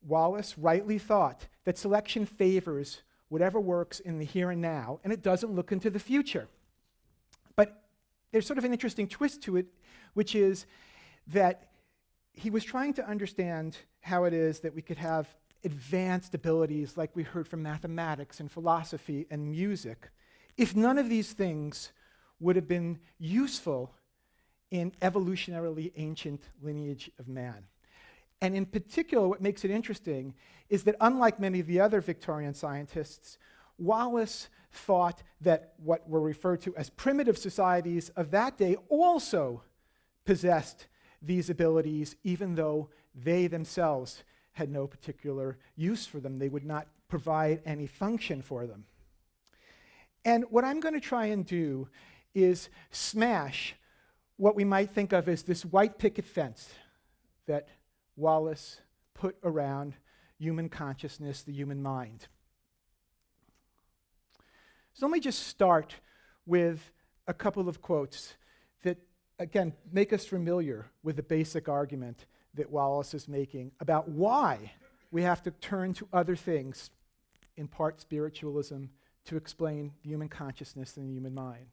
Wallace rightly thought that selection favors whatever works in the here and now, and it doesn't look into the future. But there's sort of an interesting twist to it, which is that he was trying to understand how it is that we could have advanced abilities like we heard from mathematics and philosophy and music, if none of these things would have been useful in evolutionarily ancient lineage of man. And in particular, what makes it interesting is that unlike many of the other Victorian scientists, Wallace thought that what were referred to as primitive societies of that day also possessed these abilities, even though they themselves had no particular use for them. They would not provide any function for them. And what I'm going to try and do is smash what we might think of as this white picket fence that Wallace put around human consciousness, the human mind. So let me just start with a couple of quotes that, again, make us familiar with the basic argument that Wallace is making about why we have to turn to other things, in part spiritualism, to explain the human consciousness and the human mind.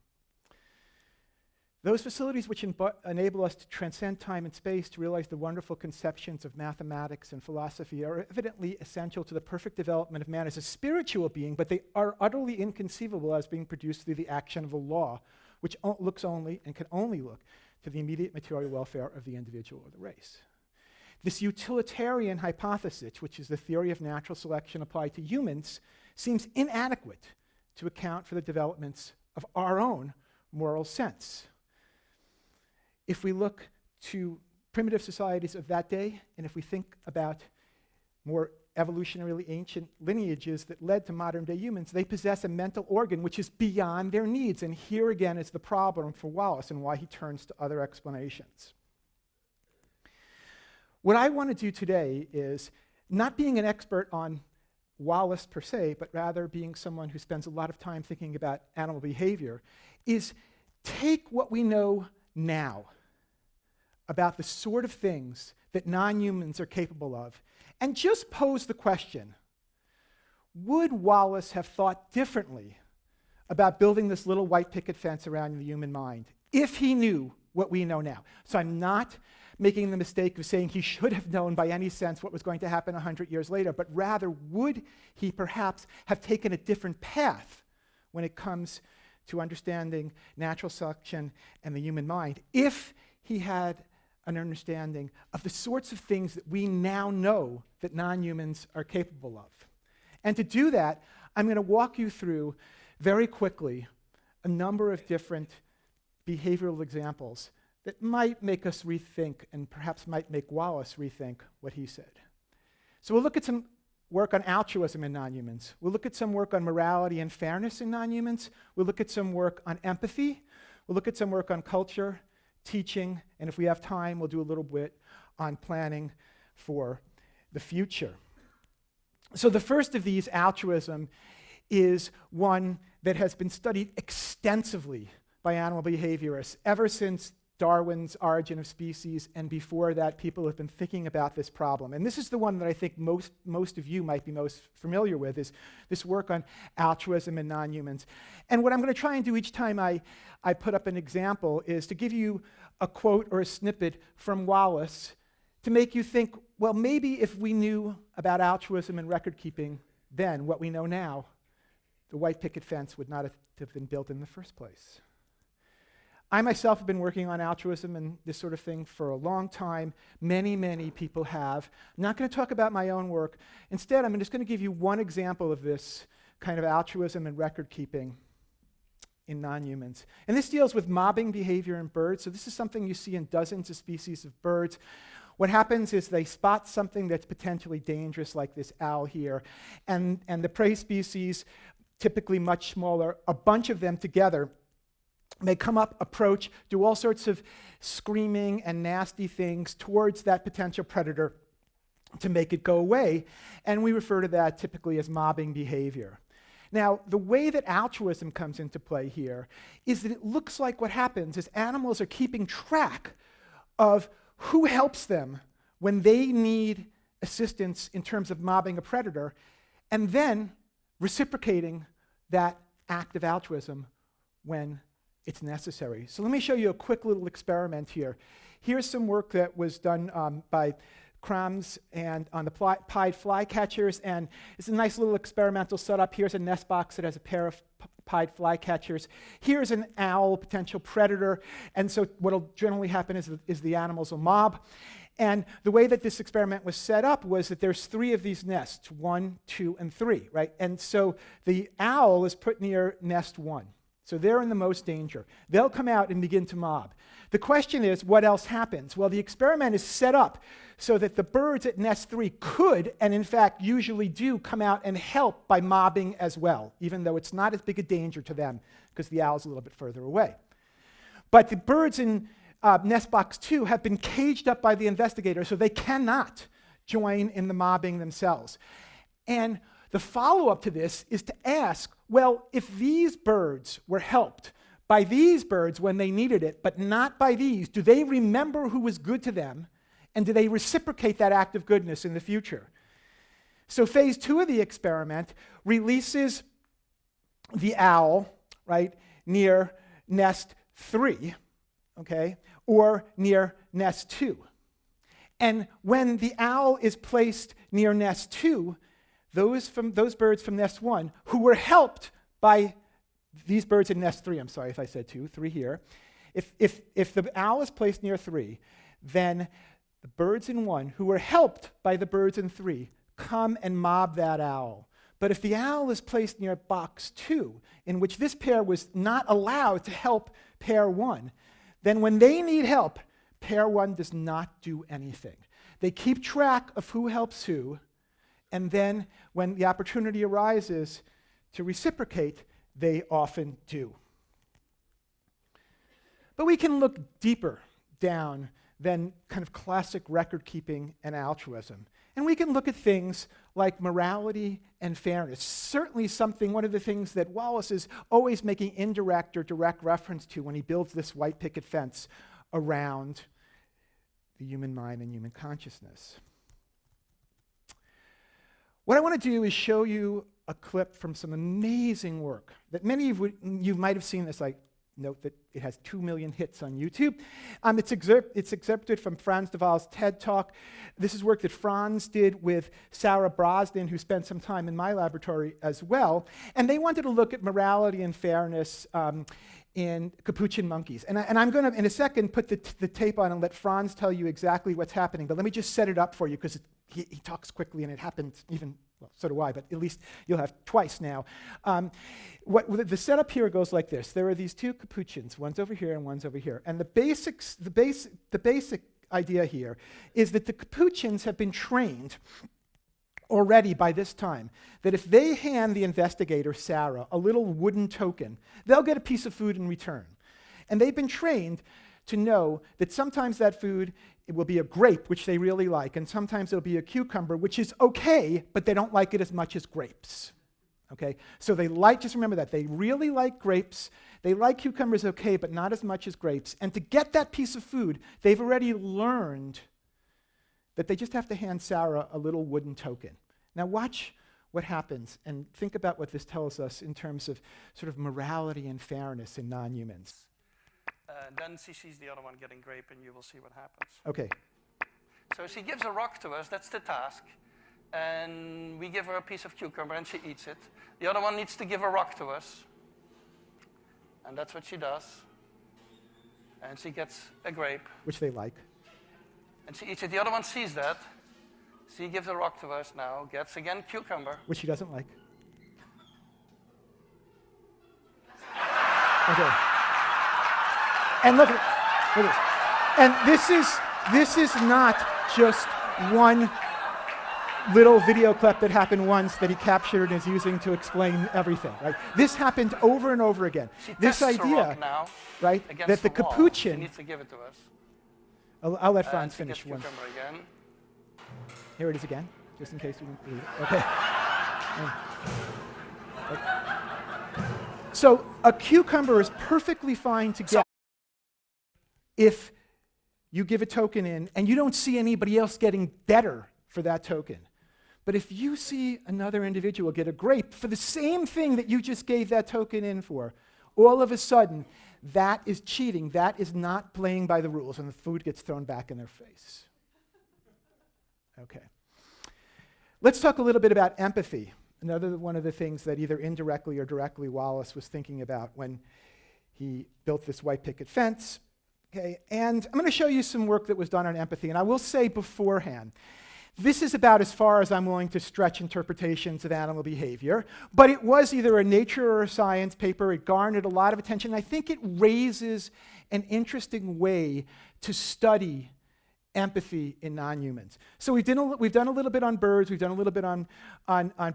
Those facilities which enable us to transcend time and space to realize the wonderful conceptions of mathematics and philosophy are evidently essential to the perfect development of man as a spiritual being, but they are utterly inconceivable as being produced through the action of a law, which looks only and can only look to the immediate material welfare of the individual or the race. This utilitarian hypothesis, which is the theory of natural selection applied to humans, seems inadequate to account for the developments of our own moral sense. If we look to primitive societies of that day, and if we think about more evolutionarily ancient lineages that led to modern-day humans, they possess a mental organ which is beyond their needs. And here again is the problem for Wallace and why he turns to other explanations. What I want to do today is, not being an expert on Wallace per se, but rather being someone who spends a lot of time thinking about animal behavior, is take what we know now about the sort of things that non-humans are capable of and just pose the question, would Wallace have thought differently about building this little white picket fence around the human mind if he knew what we know now? So I'm not making the mistake of saying he should have known by any sense what was going to happen 100 years later, but rather would he perhaps have taken a different path when it comes to understanding natural selection and the human mind if he had an understanding of the sorts of things that we now know that non-humans are capable of. And to do that, I'm going to walk you through very quickly a number of different behavioral examples that might make us rethink and perhaps might make Wallace rethink what he said. So we'll look at some work on altruism in non-humans. We'll look at some work on morality and fairness in non-humans. We'll look at some work on empathy. We'll look at some work on culture, teaching, and if we have time, we'll do a little bit on planning for the future. So the first of these, altruism, is one that has been studied extensively by animal behaviorists ever since Darwin's Origin of Species, and before that, people have been thinking about this problem. And this is the one that I think most of you might be most familiar with, is this work on altruism in non-humans. And what I'm going to try and do each time I put up an example is to give you a quote or a snippet from Wallace to make you think, well, maybe if we knew about altruism and record keeping then, what we know now, the white picket fence would not have been built in the first place. I myself have been working on altruism and this sort of thing for a long time. Many, many people have. I'm not going to talk about my own work. Instead, I'm just going to give you one example of this kind of altruism and record keeping in non-humans. And this deals with mobbing behavior in birds. So this is something you see in dozens of species of birds. What happens is they spot something that's potentially dangerous, like this owl here, and the prey species, typically much smaller, a bunch of them together, they come up, approach, do all sorts of screaming and nasty things towards that potential predator to make it go away, and we refer to that typically as mobbing behavior. Now, the way that altruism comes into play here is that it looks like what happens is animals are keeping track of who helps them when they need assistance in terms of mobbing a predator, and then reciprocating that act of altruism when it's necessary. So let me show you a quick little experiment here. Here's some work that was done by Krams and on the pied flycatchers, and it's a nice little experimental setup. Here's a nest box that has a pair of pied flycatchers. Here's an owl, potential predator, and so what'll generally happen is the animals will mob. And the way that this experiment was set up was that there's 3 of these nests, 1, 2, and 3, right? And so the owl is put near nest 1. So they're in the most danger. They'll come out and begin to mob. The question is, what else happens? Well, the experiment is set up so that the birds at nest 3 could, and in fact usually do, come out and help by mobbing as well, even though it's not as big a danger to them because the owl's a little bit further away. But the birds in nest box 2 have been caged up by the investigator, so they cannot join in the mobbing themselves. And the follow-up to this is to ask, well, if these birds were helped by these birds when they needed it, but not by these, do they remember who was good to them, and do they reciprocate that act of goodness in the future? So phase 2 of the experiment releases the owl, right, near nest 3, okay, or near nest 2. And when the owl is placed near nest 2, those birds from nest 1 who were helped by these birds in nest 3, I'm sorry if I said 2, 3 here, if the owl is placed near 3, then the birds in 1 who were helped by the birds in 3 come and mob that owl. But if the owl is placed near box 2, in which this pair was not allowed to help pair 1, then when they need help, pair 1 does not do anything. They keep track of who helps who, and then when the opportunity arises to reciprocate, they often do. But we can look deeper down than kind of classic record keeping and altruism. And we can look at things like morality and fairness. Certainly one of the things that Wallace is always making indirect or direct reference to when he builds this white picket fence around the human mind and human consciousness. What I want to do is show you a clip from some amazing work that many of you might have seen this. I note that it has 2 million hits on YouTube. It's excerpted from Franz de Waal's TED Talk. This is work that Franz did with Sarah Brosnan, who spent some time in my laboratory as well. And they wanted to look at morality and fairness in capuchin monkeys. And I'm going to, in a second, put the tape on and let Franz tell you exactly what's happening. But let me just set it up for you, because he talks quickly, and it happened even, well, so do I, but at least you'll have twice now. The setup here goes like this. There are these 2 capuchins. One's over here and one's over here. And the basic idea here is that the capuchins have been trained already by this time that if they hand the investigator, Sarah, a little wooden token, they'll get a piece of food in return. And they've been trained to know that sometimes that food, it will be a grape, which they really like, and sometimes it'll be a cucumber, which is okay, but they don't like it as much as grapes. Okay? So just remember that. They really like grapes. They like cucumbers okay, but not as much as grapes. And to get that piece of food, they've already learned that they just have to hand Sarah a little wooden token. Now watch what happens and think about what this tells us in terms of sort of morality and fairness in non-humans. Then she sees the other one getting grape, and you will see what happens. Okay. So she gives a rock to us, that's the task. And we give her a piece of cucumber, and she eats it. The other one needs to give a rock to us. And that's what she does. And she gets a grape. Which they like. And she eats it. The other one sees that. She gives a rock to us now, gets again cucumber. Which she doesn't like. Okay. And look at this. And this is not just one little video clip that happened once that he captured and is using to explain everything, right? This happened over and over again. This idea, now, right, that the capuchin. She needs to give it to us. I'll let Franz finish one. Again. Here it is again, just in case you didn't read it. Okay. So a cucumber is perfectly fine to get if you give a token in and you don't see anybody else getting better for that token. But if you see another individual get a grape for the same thing that you just gave that token in for, all of a sudden, that is cheating. That is not playing by the rules, and the food gets thrown back in their face. Okay. Let's talk a little bit about empathy. Another one of the things that either indirectly or directly Wallace was thinking about when he built this white picket fence. Okay, and I'm going to show you some work that was done on empathy, and I will say beforehand, this is about as far as I'm willing to stretch interpretations of animal behavior, but it was either a Nature or a Science paper. It garnered a lot of attention. I think it raises an interesting way to study empathy in non-humans. So we've done a little bit on birds, we've done a little bit on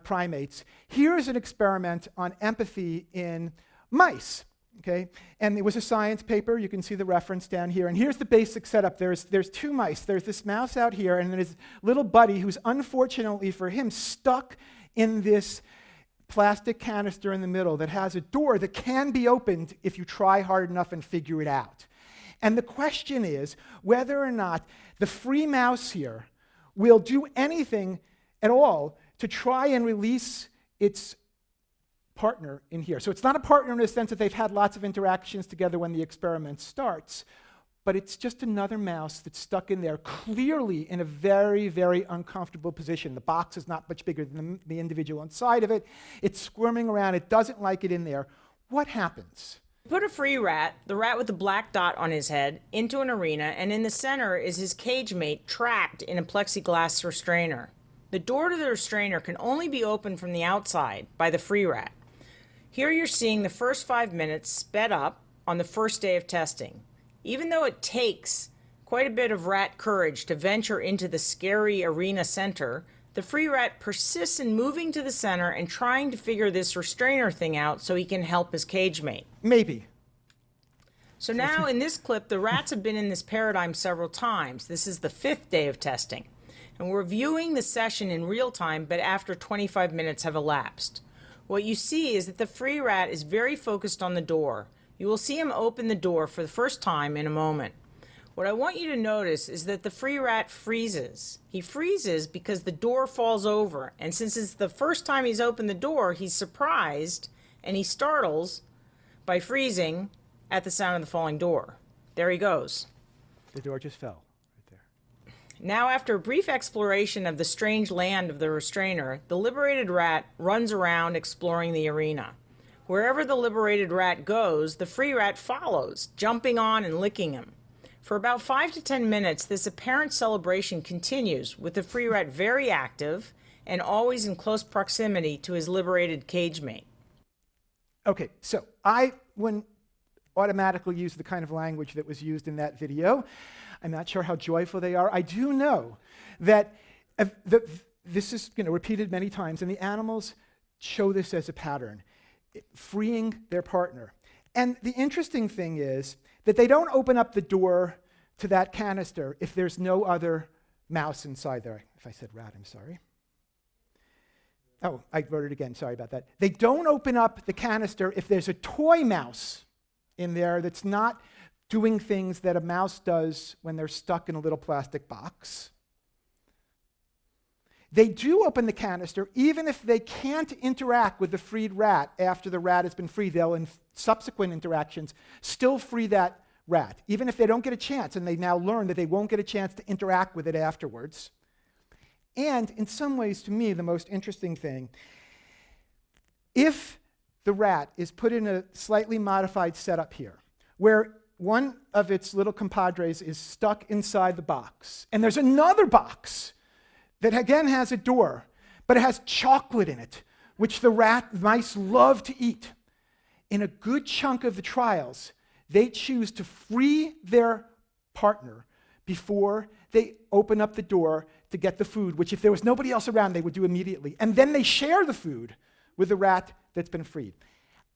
primates. Here's an experiment on empathy in mice. Okay, and it was a Science paper. You can see the reference down here. And here's the basic setup. There's two mice. There's this mouse out here, and then his little buddy, who's unfortunately for him stuck in this plastic canister in the middle that has a door that can be opened if you try hard enough and figure it out. And the question is whether or not the free mouse here will do anything at all to try and release its partner in here. So it's not a partner in the sense that they've had lots of interactions together when the experiment starts, but it's just another mouse that's stuck in there, clearly in a very, very uncomfortable position. The box is not much bigger than the individual inside of it. It's squirming around. It doesn't like it in there. What happens? Put a free rat, the rat with the black dot on his head, into an arena, and in the center is his cage mate trapped in a plexiglass restrainer. The door to the restrainer can only be opened from the outside by the free rat. Here you're seeing the first 5 minutes sped up on the first day of testing. Even though it takes quite a bit of rat courage to venture into the scary arena center, the free rat persists in moving to the center and trying to figure this restrainer thing out so he can help his cage mate. Maybe. So now in this clip, the rats have been in this paradigm several times. This is the 5th day of testing. And we're viewing the session in real time, but after 25 minutes have elapsed. What you see is that the free rat is very focused on the door. You will see him open the door for the first time in a moment. What I want you to notice is that the free rat freezes. He freezes because the door falls over, and since it's the first time he's opened the door, he's surprised and he startles by freezing at the sound of the falling door. There he goes. The door just fell right there. Now, after a brief exploration of the strange land of the restrainer, the liberated rat runs around exploring the arena. Wherever the liberated rat goes, the free rat follows, jumping on and licking him. For about 5 to 10 minutes, this apparent celebration continues, with the free rat very active and always in close proximity to his liberated cage mate. Okay, so I wouldn't automatically use the kind of language that was used in that video. I'm not sure how joyful they are. I do know that this is repeated many times, and the animals show this as a pattern, freeing their partner. And the interesting thing is that they don't open up the door to that canister if there's no other mouse inside there. If I said rat, I'm sorry. Oh, I wrote it again. Sorry about that. They don't open up the canister if there's a toy mouse in there that's not doing things that a mouse does when they're stuck in a little plastic box. They do open the canister even if they can't interact with the freed rat after the rat has been freed. They'll, in subsequent interactions, still free that rat, even if they don't get a chance, and they now learn that they won't get a chance to interact with it afterwards. And in some ways, to me, the most interesting thing, if the rat is put in a slightly modified setup here, where one of its little compadres is stuck inside the box, and there's another box that again has a door, but it has chocolate in it, which the mice love to eat. In a good chunk of the trials, they choose to free their partner before they open up the door to get the food, which if there was nobody else around, they would do immediately. And then they share the food with the rat that's been freed.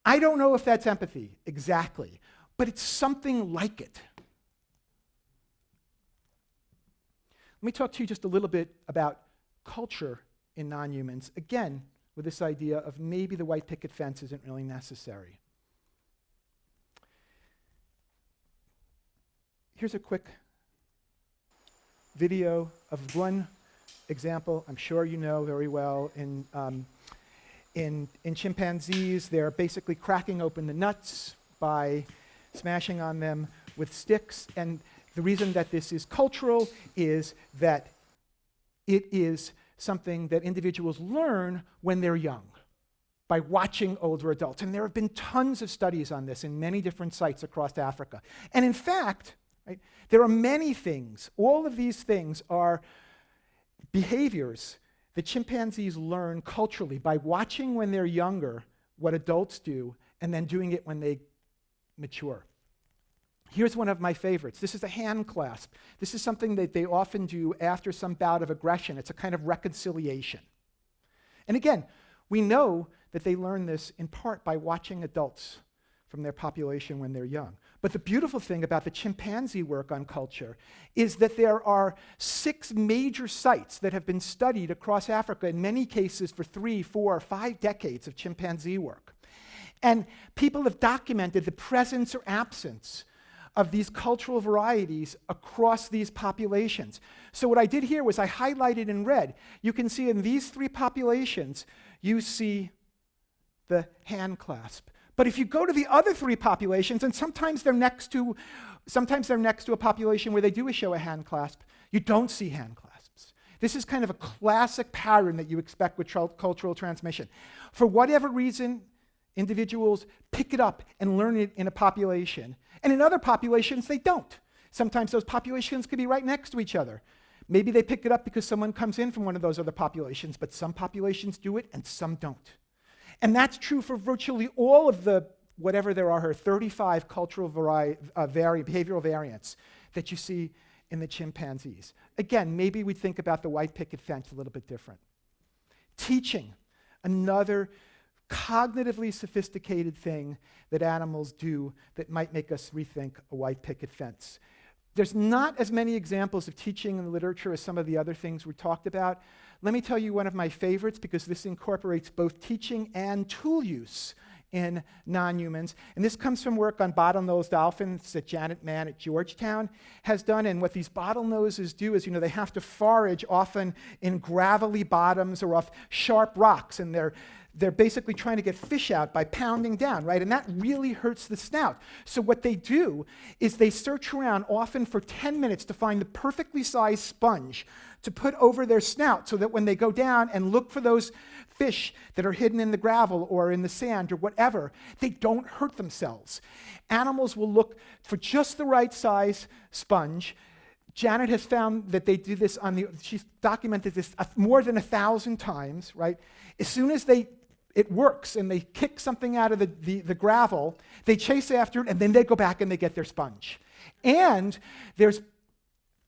I don't know if that's empathy exactly, but it's something like it. Let me talk to you just a little bit about culture in non-humans, again, with this idea of maybe the white picket fence isn't really necessary. Here's a quick video of one example I'm sure you know very well. In chimpanzees, they're basically cracking open the nuts by smashing on them with sticks. And the reason that this is cultural is that it is something that individuals learn when they're young by watching older adults. And there have been tons of studies on this in many different sites across Africa. And in fact, right, there are many things. All of these things are behaviors that chimpanzees learn culturally by watching when they're younger what adults do and then doing it when they mature. Here's one of my favorites. This is a hand clasp. This is something that they often do after some bout of aggression. It's a kind of reconciliation. And again, we know that they learn this in part by watching adults from their population when they're young. But the beautiful thing about the chimpanzee work on culture is that there are 6 major sites that have been studied across Africa, in many cases for 3, 4, 5 decades of chimpanzee work. And people have documented the presence or absence of these cultural varieties across these populations. So what I did here was I highlighted in red. You can see in these 3 populations, you see the hand clasp. But if you go to the other 3 populations, and sometimes they're next to a population where they do show a hand clasp, you don't see hand clasps. This is kind of a classic pattern that you expect with cultural transmission. For whatever reason, individuals pick it up and learn it in a population. And in other populations, they don't. Sometimes those populations could be right next to each other. Maybe they pick it up because someone comes in from one of those other populations, but some populations do it and some don't. And that's true for virtually all of the, whatever there are, 35 cultural behavioral variants that you see in the chimpanzees. Again, maybe we think about the white picket fence a little bit different. Teaching, another cognitively sophisticated thing that animals do that might make us rethink a white picket fence. There's not as many examples of teaching in the literature as some of the other things we talked about. Let me tell you one of my favorites, because this incorporates both teaching and tool use in non-humans. And this comes from work on bottlenose dolphins that Janet Mann at Georgetown has done. And what these bottlenoses do is, they have to forage often in gravelly bottoms or off sharp rocks, and they're basically trying to get fish out by pounding down, right? And that really hurts the snout. So what they do is they search around often for 10 minutes to find the perfectly sized sponge to put over their snout so that when they go down and look for those fish that are hidden in the gravel or in the sand or whatever, they don't hurt themselves. Animals will look for just the right size sponge. Janet has found that they do this she's documented this more than 1,000 times, right? As soon as it works and they kick something out of the gravel, they chase after it and then they go back and they get their sponge. And there's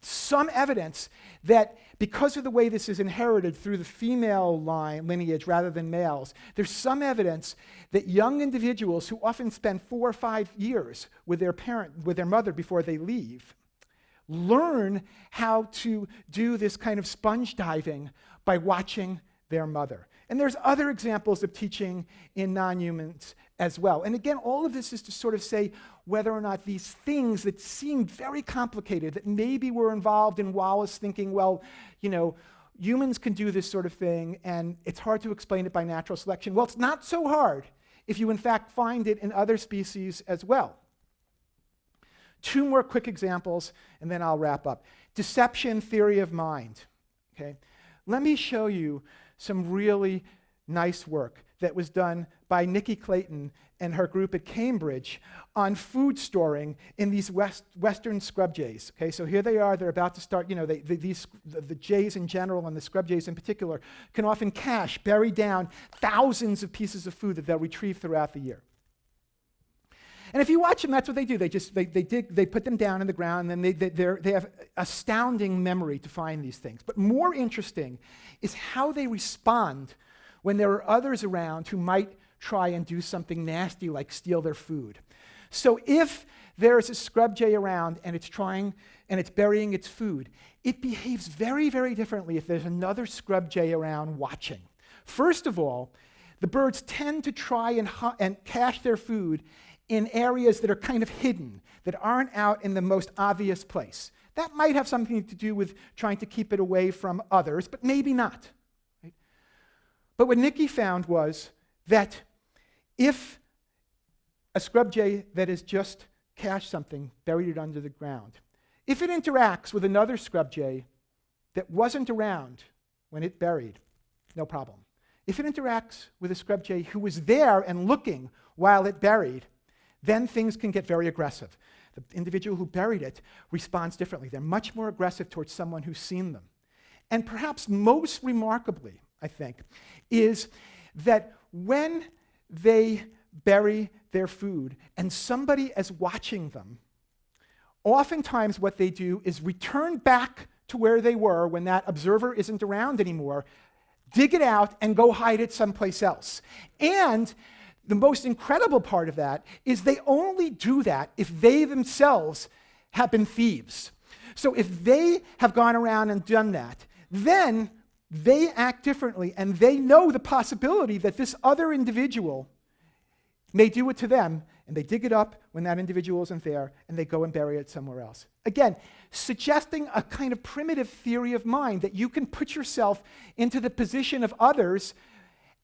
some evidence that because of the way this is inherited through the female lineage rather than males, there's some evidence that young individuals who often spend 4 or 5 years with their mother before they leave, learn how to do this kind of sponge diving by watching their mother. And there's other examples of teaching in non-humans as well. And again, all of this is to sort of say whether or not these things that seem very complicated, that maybe were involved in Wallace thinking, well, humans can do this sort of thing, and it's hard to explain it by natural selection. Well, it's not so hard if you in fact find it in other species as well. 2 more quick examples, and then I'll wrap up. Deception theory of mind. Okay? Let me show you some really nice work that was done by Nikki Clayton and her group at Cambridge on food storing in these western scrub jays. Okay, so here they are, they're about to start, the jays in general and the scrub jays in particular can often bury down thousands of pieces of food that they'll retrieve throughout the year. And if you watch them, that's what they do. They put them down in the ground, and then they have astounding memory to find these things. But more interesting is how they respond when there are others around who might try and do something nasty like steal their food. So if there's a scrub jay around and it's burying its food, it behaves very, very differently if there's another scrub jay around watching. First of all, the birds tend to try and cache their food in areas that are kind of hidden, that aren't out in the most obvious place. That might have something to do with trying to keep it away from others, but maybe not. Right? But what Nicky found was that if a scrub jay that has just cached something, buried it under the ground, if it interacts with another scrub jay that wasn't around when it buried, no problem. If it interacts with a scrub jay who was there and looking while it buried, then things can get very aggressive. The individual who buried it responds differently. They're much more aggressive towards someone who's seen them. And perhaps most remarkably, I think, is that when they bury their food and somebody is watching them, oftentimes what they do is return back to where they were when that observer isn't around anymore, dig it out, and go hide it someplace else. And the most incredible part of that is they only do that if they themselves have been thieves. So if they have gone around and done that, then they act differently, and they know the possibility that this other individual may do it to them, and they dig it up when that individual isn't there, and they go and bury it somewhere else. Again, suggesting a kind of primitive theory of mind that you can put yourself into the position of others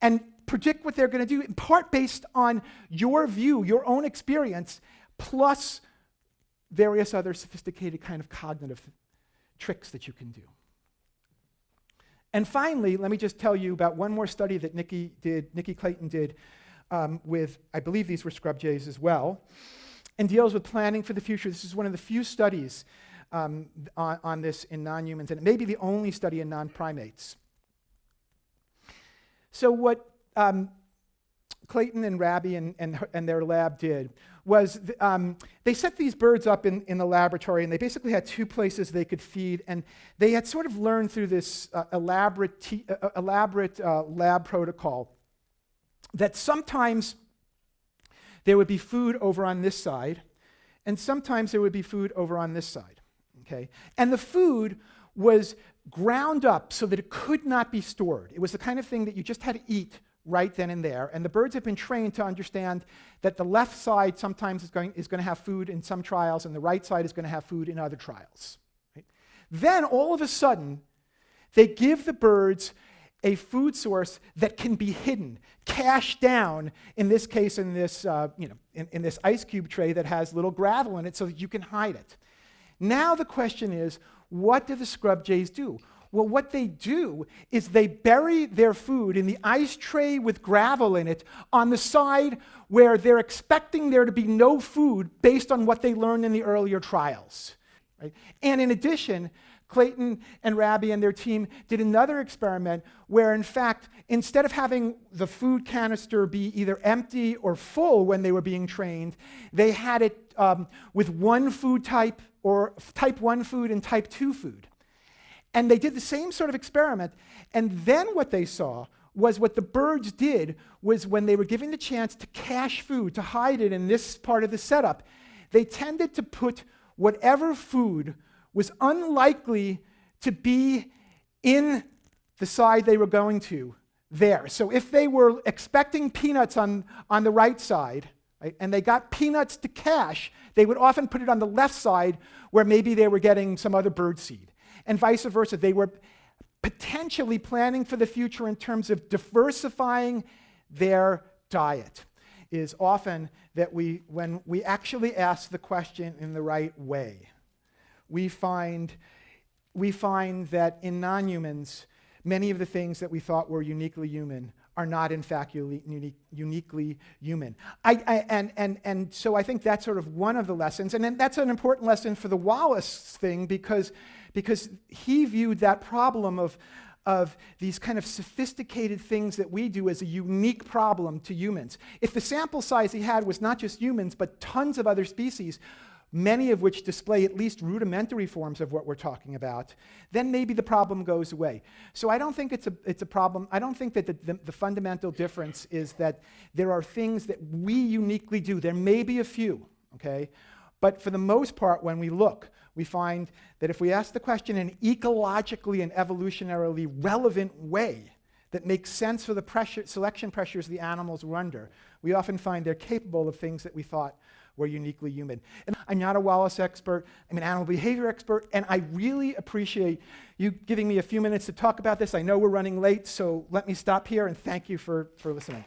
and predict what they're going to do, in part based on your view, your own experience, plus various other sophisticated kind of cognitive tricks that you can do. And finally, let me just tell you about one more study that Nicky Clayton did with, I believe these were scrub jays as well, and deals with planning for the future. This is one of the few studies on this in non-humans, and it may be the only study in non-primates. So what Clayton and Rabi and their lab did was they set these birds up in the laboratory, and they basically had two places they could feed, and they had sort of learned through this elaborate lab protocol that sometimes there would be food over on this side, and sometimes there would be food over on this side, okay? And the food was ground up so that it could not be stored. It was the kind of thing that you just had to eat right then and there, and the birds have been trained to understand that the left side sometimes is going to have food in some trials, and the right side is going to have food in other trials. Right? Then, all of a sudden, they give the birds a food source that can be hidden, cached down, in this case, in this, in this ice cube tray that has little gravel in it so that you can hide it. Now the question is, what do the scrub jays do? Well, what they do is they bury their food in the ice tray with gravel in it on the side where they're expecting there to be no food based on what they learned in the earlier trials. Right? And in addition, Clayton and Rabi and their team did another experiment where, in fact, instead of having the food canister be either empty or full when they were being trained, they had it with one food type, or type 1 food and type 2 food. And they did the same sort of experiment, and then what they saw was what the birds did was when they were given the chance to cache food, to hide it in this part of the setup, they tended to put whatever food was unlikely to be in the side they were going to there. So if they were expecting peanuts on the right side, right, and they got peanuts to cache, they would often put it on the left side where maybe they were getting some other bird seed. And vice versa. They were potentially planning for the future in terms of diversifying their diet. It is often that when we actually ask the question in the right way, we find that in non-humans, many of the things that we thought were uniquely human are not, in fact, uniquely human. And so I think that's sort of one of the lessons. And then that's an important lesson for the Wallace thing because he viewed that problem of these kind of sophisticated things that we do as a unique problem to humans. If the sample size he had was not just humans, but tons of other species, many of which display at least rudimentary forms of what we're talking about, then maybe the problem goes away. So I don't think it's a problem. I don't think that the fundamental difference is that there are things that we uniquely do. There may be a few, okay? But for the most part, when we look, we find that if we ask the question in an ecologically and evolutionarily relevant way, that make sense for the selection pressures the animals were under, we often find they're capable of things that we thought were uniquely human. And I'm not a Wallace expert, I'm an animal behavior expert, and I really appreciate you giving me a few minutes to talk about this. I know we're running late, so let me stop here and thank you for listening.